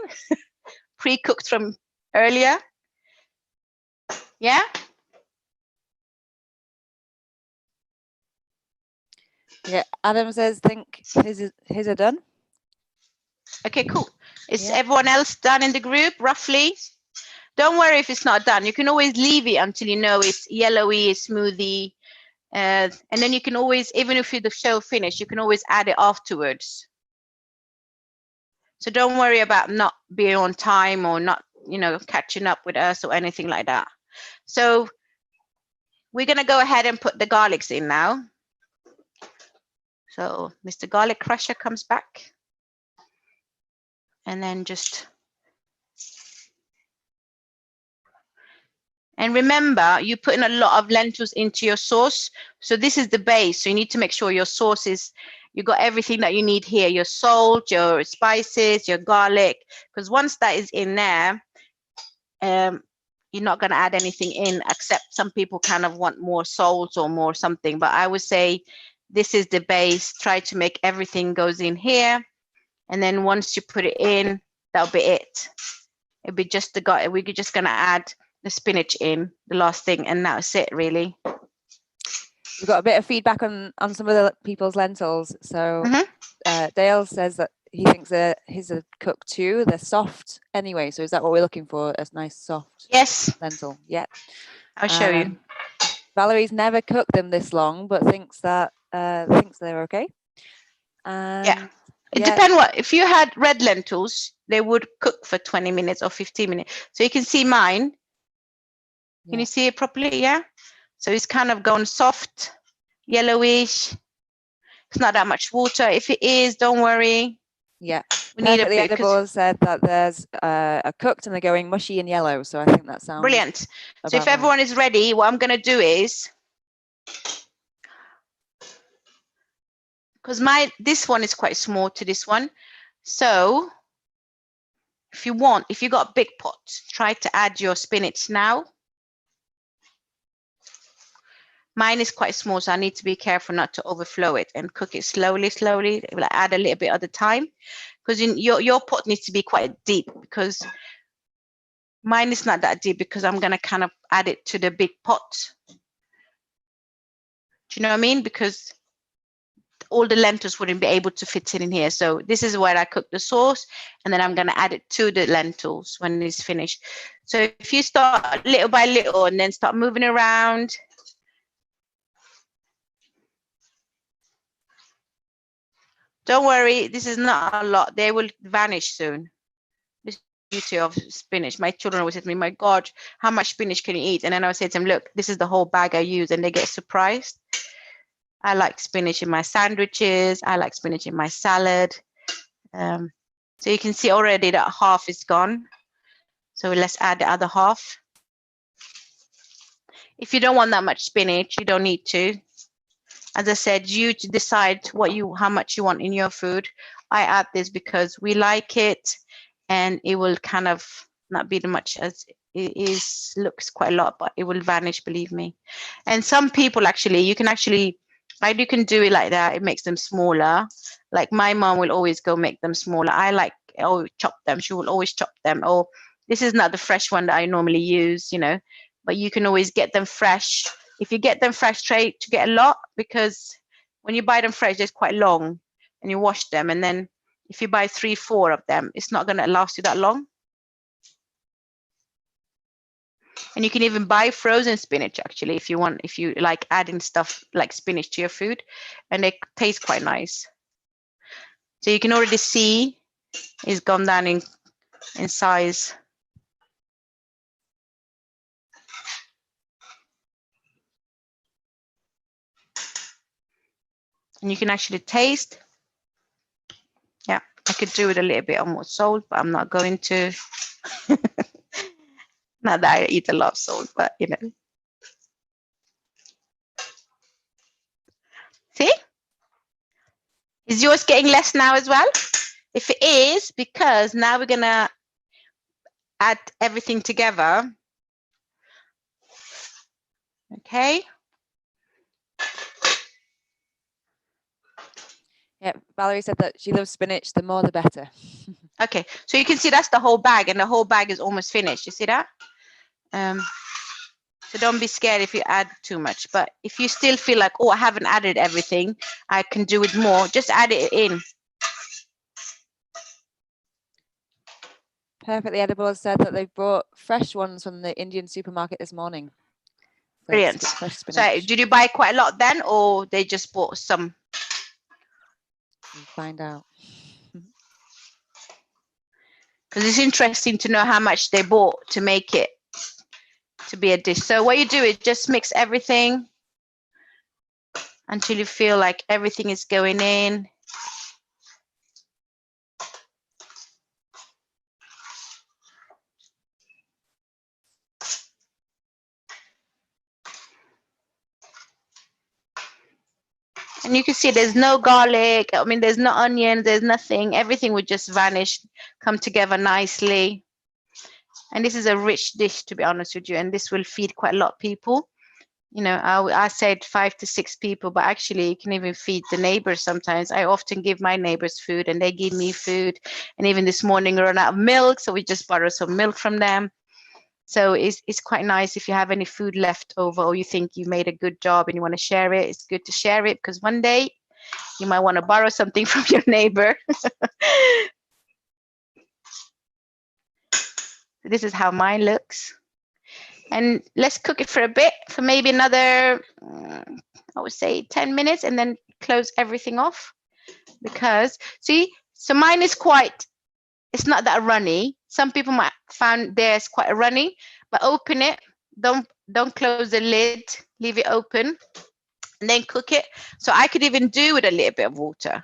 B: pre-cooked from earlier? Yeah.
A: Yeah, Adam says, think his are done.
B: Okay, cool. Is everyone else done in the group, roughly? Don't worry if it's not done. You can always leave it until you know it's yellowy, smoothie. And then you can always, even if the show finished, you can always add it afterwards. So don't worry about not being on time or not, catching up with us or anything like that. So we're going to go ahead and put the garlics in now. So Mr. Garlic Crusher comes back. And then and remember, you put in a lot of lentils into your sauce. So this is the base. So you need to make sure your sauce is, you got everything that you need here, your salt, your spices, your garlic, because once that is in there, you're not going to add anything in, except some people kind of want more salt or more something. But I would say this is the base. Try to make everything goes in here. And then once you put it in, that'll be it. It'll be just we're just going to add the spinach in, the last thing, and that's it, really.
A: We've got a bit of feedback on some of the people's lentils. So Dale says that he thinks that his are cooked too. They're soft anyway. So is that what we're looking for? A nice soft lentil? Yeah.
B: I'll show you.
A: Valerie's never cooked them this long, but thinks they're okay. And
B: it depends if you had red lentils, they would cook for 20 minutes or 15 minutes. So you can see mine. Can you see it properly? Yeah. So it's kind of gone soft, yellowish. It's not that much water. If it is, don't worry.
A: Yeah.
B: We need a bit.
A: Edible said that there's a cooked and they're going mushy and yellow. So I think that sounds
B: brilliant. So if everyone is ready, what I'm going to do is, because this one is quite small to this one. So if you got a big pot, try to add your spinach now. Mine is quite small, so I need to be careful not to overflow it and cook it slowly. We'll add a little bit at a time, because your pot needs to be quite deep, because mine is not that deep, because I'm going to kind of add it to the big pot. Do you know what I mean? Because all the lentils wouldn't be able to fit in here. So this is where I cook the sauce, and then I'm going to add it to the lentils when it's finished. So if you start little by little and then start moving around, don't worry, this is not a lot. They will vanish soon. This is the beauty of spinach. My children always say to me, my God, how much spinach can you eat? And then I would say to them, look, this is the whole bag I use, and they get surprised. I like spinach in my sandwiches. I like spinach in my salad. So you can see already that half is gone. So let's add the other half. If you don't want that much spinach, you don't need to. As I said, you to decide how much you want in your food. I add this because we like it, and it will kind of not be as much as it is. Looks quite a lot, but it will vanish, believe me. And some people you can do it like that. It makes them smaller. Like my mom will always go make them smaller. I like chop them. She will always chop them. Or this is not the fresh one that I normally use, but you can always get them fresh. If you get them fresh, try to get a lot, because when you buy them fresh, they're quite long, and you wash them. And then if you buy 3-4 of them, it's not going to last you that long. And you can even buy frozen spinach actually if you want, if you like adding stuff like spinach to your food, and they taste quite nice. So you can already see it's gone down in size. And you can actually taste. Yeah, I could do it a little bit more salt, but I'm not going to. Not that I eat a lot of salt, but you know. See? Is yours getting less now as well? If it is, because now we're gonna add everything together. Okay.
A: Yeah, Valerie said that she loves spinach. The more, the better.
B: Okay, so you can see that's the whole bag, and the whole bag is almost finished. You see that? So don't be scared if you add too much. But if you still feel like, oh, I haven't added everything, I can do it more, just add it in.
A: Perfectly Edible said that they brought fresh ones from the Indian supermarket this morning.
B: Brilliant.
A: Fresh
B: So
A: spinach.
B: did you buy quite a lot then, or they just bought some?
A: We'll find out.
B: Because it's interesting to know how much they bought to make it to be a dish. So what you do is just mix everything until you feel like everything is going in. And you can see there's no garlic. I mean, there's no onion, there's nothing. Everything would just vanish, come together nicely. And this is a rich dish, to be honest with you. And this will feed quite a lot of people. You know, I said 5 to 6 people, but actually you can even feed the neighbors sometimes. I often give my neighbors food and they give me food. And even this morning we run out of milk, so we just borrow some milk from them. So it's quite nice if you have any food left over, or you think you made a good job and you want to share it. It's good to share it, because one day you might want to borrow something from your neighbor. This is how mine looks. And let's cook it for a bit, for maybe another, I would say 10 minutes, and then close everything off. Because, see, so mine is quite, it's not that runny. Some people might find theirs quite runny, but open it, don't close the lid, leave it open, and then cook it. So I could even do with a little bit of water.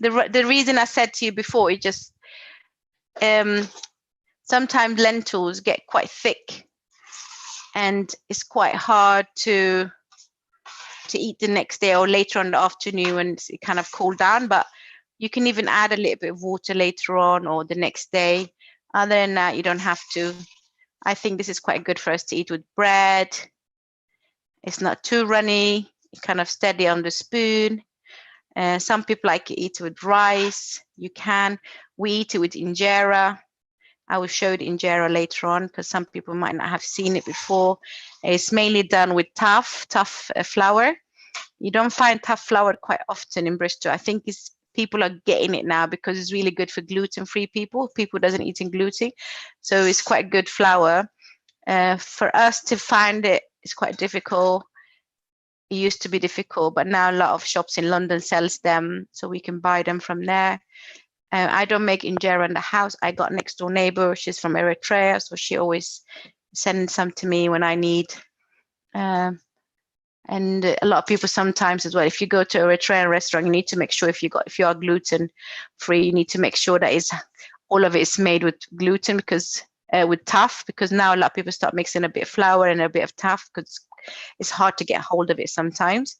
B: The reason I said to you before, it just, sometimes lentils get quite thick and it's quite hard to eat the next day or later on in the afternoon when it kind of cooled down. But you can even add a little bit of water later on or the next day. Other than that, you don't have to. I think this is quite good for us to eat with bread. It's not too runny, it's kind of steady on the spoon. Some people like to eat it with rice. You can. We eat it with injera. I will show the injera later on because some people might not have seen it before. It's mainly done with tough flour. You don't find tough flour quite often in Bristol. I think people are getting it now because it's really good for gluten-free people. People doesn't eat gluten, so it's quite good flour. For us to find it, it's quite difficult. It used to be difficult, but now a lot of shops in London sells them, so we can buy them from there. I don't make injera in the house. I got next door neighbor. She's from Eritrea, so she always sends some to me when I need. And a lot of people sometimes as well. If you go to a Eritrean restaurant, you need to make sure if you are gluten free, you need to make sure that all of it is made with gluten, because with tough, because now a lot of people start mixing a bit of flour and a bit of tough because it's hard to get hold of it sometimes.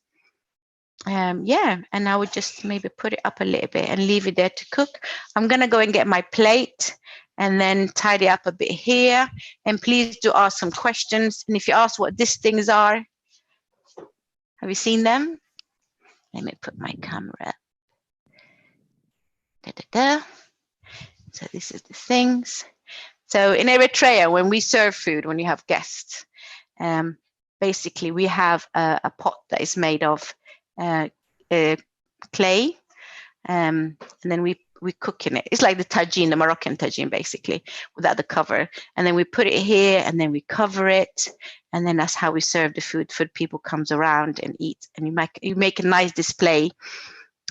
B: Yeah, and I would just maybe put it up a little bit and leave it there to cook. I'm gonna go and get my plate and then tidy up a bit here. And please do ask some questions. And if you ask what these things are, have you seen them? Let me put my camera. So this is the things. So in Eritrea, when we serve food, when you have guests, basically we have a pot that is made of clay, and then we we cook in it. It's like the tagine, the Moroccan tagine, basically, without the cover. And then we put it here, and then we cover it, and then that's how we serve the food. Food people comes around and eat, and you make a nice display.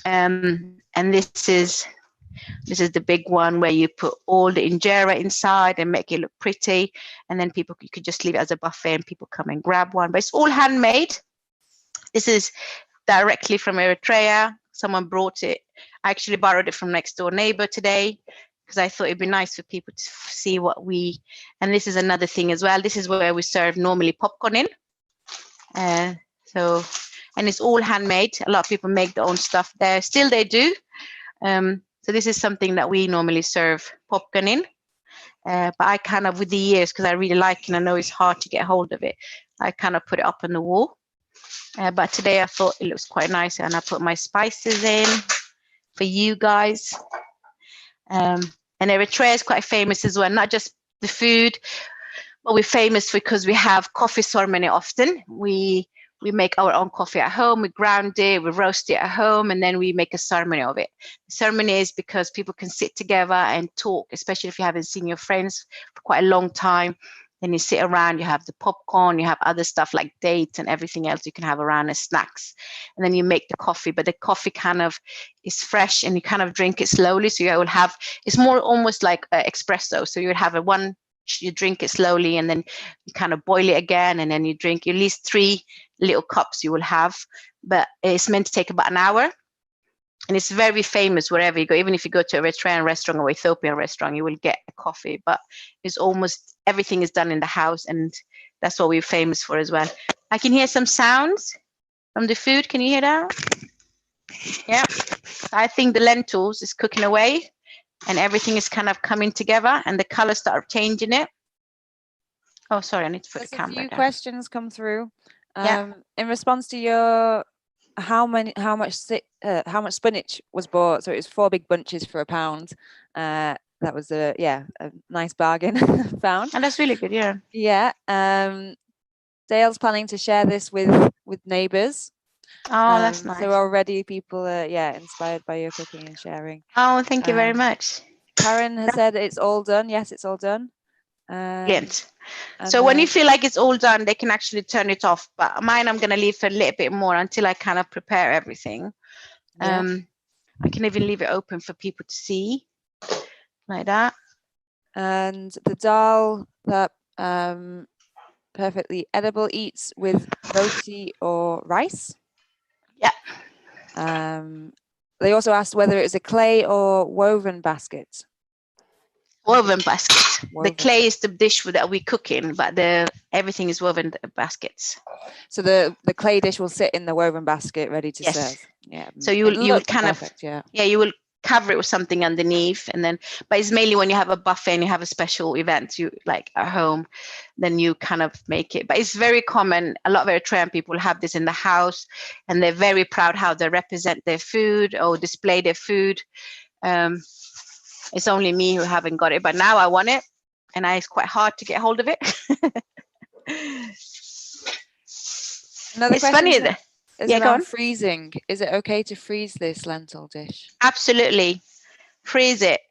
B: And this is the big one where you put all the injera inside and make it look pretty. And then you could just leave it as a buffet, and people come and grab one. But it's all handmade. This is directly from Eritrea. Someone brought it. I actually borrowed it from next door neighbor today because I thought it'd be nice for people to see what and this is another thing as well. This is where we serve normally popcorn in. And it's all handmade. A lot of people make their own stuff there. Still they do. So this is something that we normally serve popcorn in. But I kind of, with the years, because I really like it and I know it's hard to get hold of it, I kind of put it up on the wall. But today I thought it looks quite nice, and I put my spices in for you guys. And Eritrea is quite famous as well, not just the food, but we're famous because we have coffee ceremony often. We make our own coffee at home, we ground it, we roast it at home, and then we make a ceremony of it. The ceremony is because people can sit together and talk, especially if you haven't seen your friends for quite a long time. Then you sit around, you have the popcorn, you have other stuff like dates and everything else you can have around as snacks. And then you make the coffee, but the coffee kind of is fresh and you kind of drink it slowly. So you will have, it's more almost like espresso. So you would have you drink it slowly, and then you kind of boil it again, and then you drink at least 3 little cups you will have. But it's meant to take about an hour. And it's very famous wherever you go. Even if you go to a Eritrean restaurant or Ethiopian restaurant, you will get a coffee. But it's almost everything is done in the house, and that's what we're famous for as well. I can hear some sounds from the food. Can you hear that? Yeah. I think the lentils is cooking away, and everything is kind of coming together, and the colors start changing it. Oh, sorry, I need to put the camera down.
A: A few questions come through.
B: Yeah.
A: In response to your how much spinach was bought? So it was 4 big bunches for £1. That was a nice bargain found.
B: And that's really good, yeah.
A: Yeah. Dale's planning to share this with neighbors.
B: Oh, that's nice.
A: So already people are inspired by your cooking and sharing.
B: Oh, thank you very much.
A: Karen has said it's all done. Yes, it's all done.
B: Brilliant. So when you feel like it's all done, they can actually turn it off. But mine, I'm going to leave for a little bit more until I kind of prepare everything. Yeah. I can even leave it open for people to see, like that.
A: And the daal that perfectly edible eats with roti or rice.
B: Yeah.
A: They also asked whether it was a clay or woven basket.
B: Woven baskets. The clay is the dish that we cook in, but everything is woven baskets.
A: So the clay dish will sit in the woven basket ready to serve. Yeah.
B: So you will kind perfect, of you will cover it with something underneath, and then but it's mainly when you have a buffet and you have a special event, you like at home, then you kind of make it. But it's very common. A lot of Eritrean people have this in the house, and they're very proud how they represent their food or display their food. It's only me who haven't got it, but now I want it, and it's quite hard to get hold of it.
A: It's funny that around freezing. Is it okay to freeze this lentil dish?
B: Absolutely. Freeze it,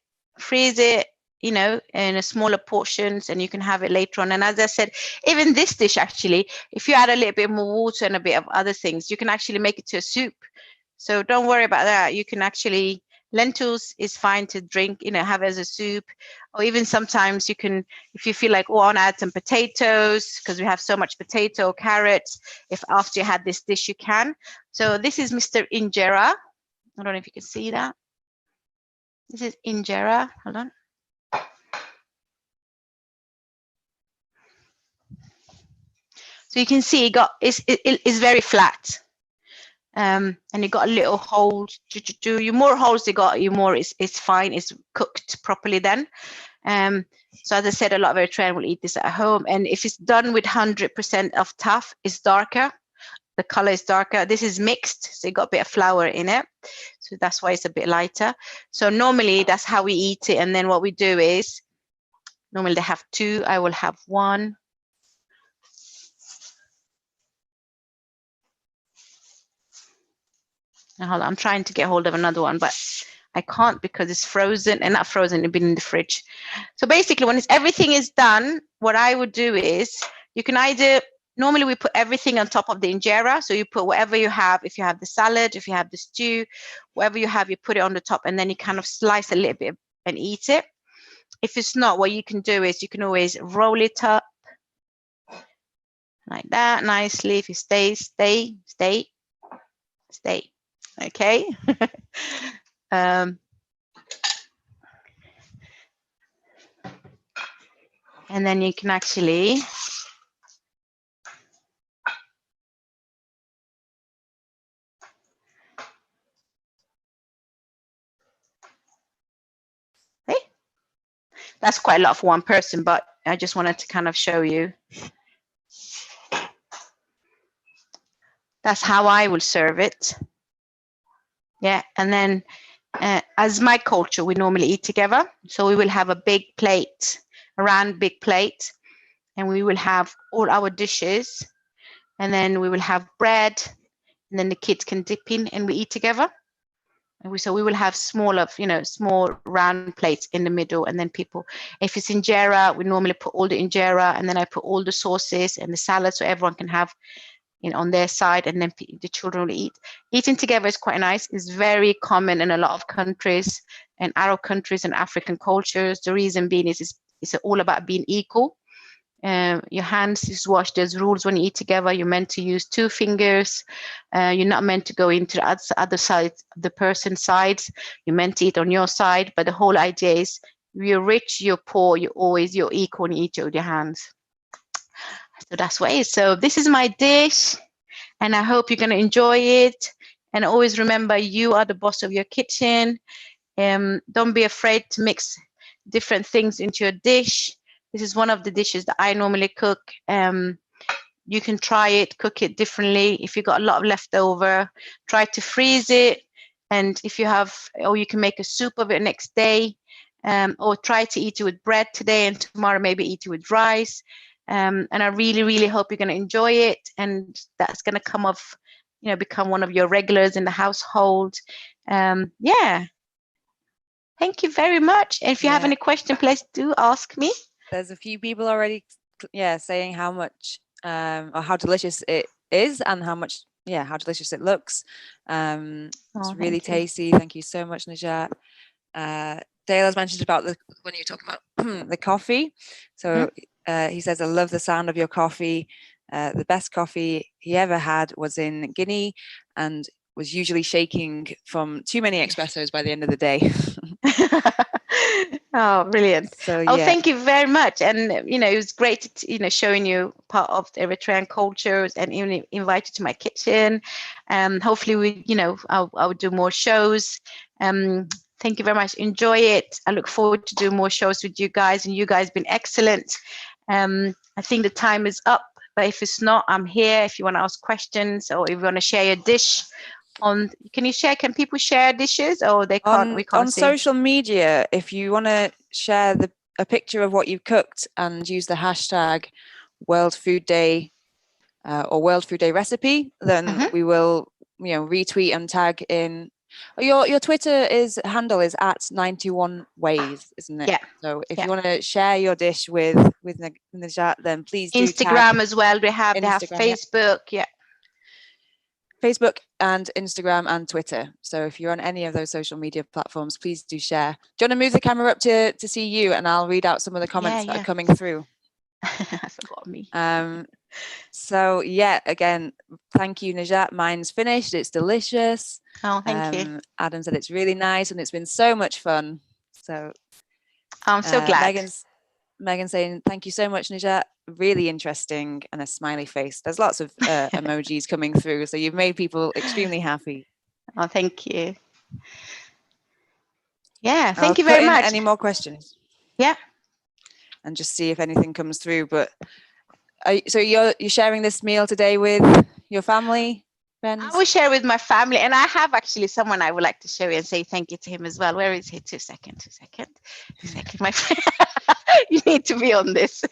B: in smaller portions, and you can have it later on. And as I said, even this dish, actually, if you add a little bit more water and a bit of other things, you can actually make it to a soup. So don't worry about that. You can actually, lentils is fine to drink, have as a soup, or even sometimes you can, if you feel like, I want to add some potatoes because we have so much potato, carrots. If after you had this dish, you can. So this is Mr. Injera. I don't know if you can see that. This is injera. Hold on. So you can see it's very flat. And you got a little holes. You more holes you got, you more it's fine. It's cooked properly then. So as I said, a lot of Eritrean will eat this at home. And if it's done with 100% of tough, it's darker. The color is darker. This is mixed, so you got a bit of flour in it. So that's why it's a bit lighter. So normally that's how we eat it. And then what we do is, normally they have 2. I will have 1. Now, hold on, I'm trying to get hold of another one, but I can't because it's frozen, and not frozen, it's been in the fridge. So basically, when everything is done, what I would do is, you can either, normally we put everything on top of the injera. So you put whatever you have. If you have the salad, if you have the stew, whatever you have, you put it on the top, and then you kind of slice a little bit and eat it. If it's not, what you can do is you can always roll it up like that nicely. If you stay. Okay. And then you can actually that's quite a lot for one person, but I just wanted to kind of show you. That's how I will serve it. Yeah, and then as my culture, we normally eat together. So we will have a big plate, a round big plate, and we will have all our dishes, and then we will have bread, and then the kids can dip in and we eat together. And so we will have small round plates in the middle, and then people, if it's injera, we normally put all the injera, and then I put all the sauces and the salad, so everyone can have on their side, and then the children will eat. Eating together is quite nice. It's very common in a lot of countries, and Arab countries and African cultures. The reason being is it's all about being equal. Your hands is washed. There's rules when you eat together. You're meant to use 2 fingers. You're not meant to go into the other side, the person's sides. You're meant to eat on your side. But the whole idea is, you're rich, you're poor, you're equal and you eat with your hands. So that's what it is. So this is my dish, and I hope you're going to enjoy it. And always remember, you are the boss of your kitchen. Don't be afraid to mix different things into your dish. This is one of the dishes that I normally cook. You can try it, cook it differently. If you got a lot of leftover, try to freeze it. And if you have, or you can make a soup of it next day, or try to eat it with bread today, and tomorrow maybe eat it with rice. And I really, really hope you're going to enjoy it, and that's going to come off, become one of your regulars in the household. Yeah. Thank you very much. And if you have any question, please do ask me.
A: There's a few people already, saying how much or how delicious it is, and how delicious it looks. It's really tasty. Thank you so much, Negat. Dale has mentioned about when you talk about the coffee. So he says, I love the sound of your coffee. The best coffee he ever had was in Guinea, and was usually shaking from too many espressos by the end of the day.
B: Oh, brilliant.
A: So,
B: thank you very much. And, it was great, showing you part of the Eritrean cultures, and even invite you to my kitchen. Hopefully I'll do more shows. Thank you very much. Enjoy it. I look forward to do more shows with you guys, and you guys have been excellent. I think the time is up, but if it's not, I'm here if you want to ask questions, or if you want to share your dish. Can people share dishes, or they can't? We can't
A: on
B: see.
A: Social media, if you want to share a picture of what you've cooked and use the hashtag World Food Day or World Food Day recipe, then we will retweet and tag in. Your Twitter handle is @91ways, isn't it?
B: Yeah.
A: So if you want to share your dish with Negat, then please do.
B: Instagram as well. They have Facebook. Yeah.
A: Facebook and Instagram and Twitter. So if you're on any of those social media platforms, please do share. Do you want to move the camera up to see you, and I'll read out some of the comments that are coming through?
B: I forgot me.
A: So again, thank you, Negat. Mine's finished. It's delicious.
B: Oh, thank you.
A: Adam said it's really nice, and it's been so much fun. So
B: I'm so glad.
A: Megan saying, thank you so much, Negat. Really interesting, and a smiley face. There's lots of emojis coming through, so you've made people extremely happy.
B: Oh, thank you. Yeah, thank you very much.
A: Any more questions?
B: Yeah.
A: And just see if anything comes through. But so you're sharing this meal today with your family, friends?
B: I will share with my family, and I have actually someone I would like to show you and say thank you to him as well. Where is he? 2 seconds, my friend. You need to be on this.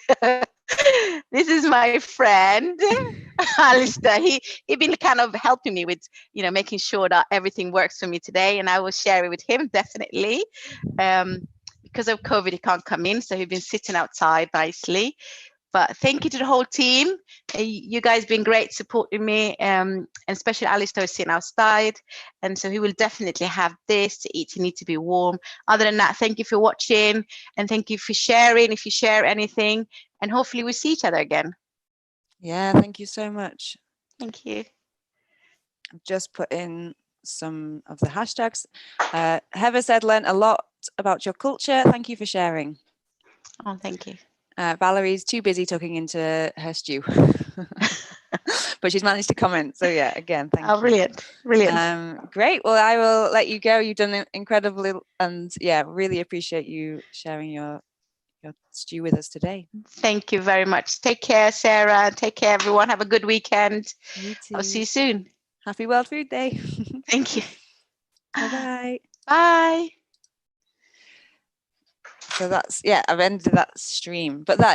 B: This is my friend, Alistair. He been kind of helping me with, making sure that everything works for me today, and I will share it with him definitely. Because of COVID, he can't come in, so he's been sitting outside nicely. But thank you to the whole team. You guys been great supporting me, and especially Alistair is sitting outside, and so he will definitely have this to eat. He needs to be warm. Other than that, thank you for watching, and thank you for sharing. If you share anything, and hopefully we'll see each other again.
A: Yeah, thank you so much.
B: Thank you.
A: I've just put in some of the hashtags. Heather said, learned a lot about your culture. Thank you for sharing.
B: Oh, thank you.
A: Valerie's too busy tucking into her stew, but she's managed to comment. So yeah, again, thank you.
B: Brilliant.
A: Great. Well, I will let you go. You've done it incredibly, and yeah, really appreciate you sharing your stew with us today.
B: Thank you very much. Take care, Sarah. Take care, everyone. Have a good weekend.
A: You too.
B: I'll see you soon.
A: Happy World Food Day.
B: Thank you.
A: Bye-bye.
B: Bye.
A: So that's, yeah, I've ended that stream, but that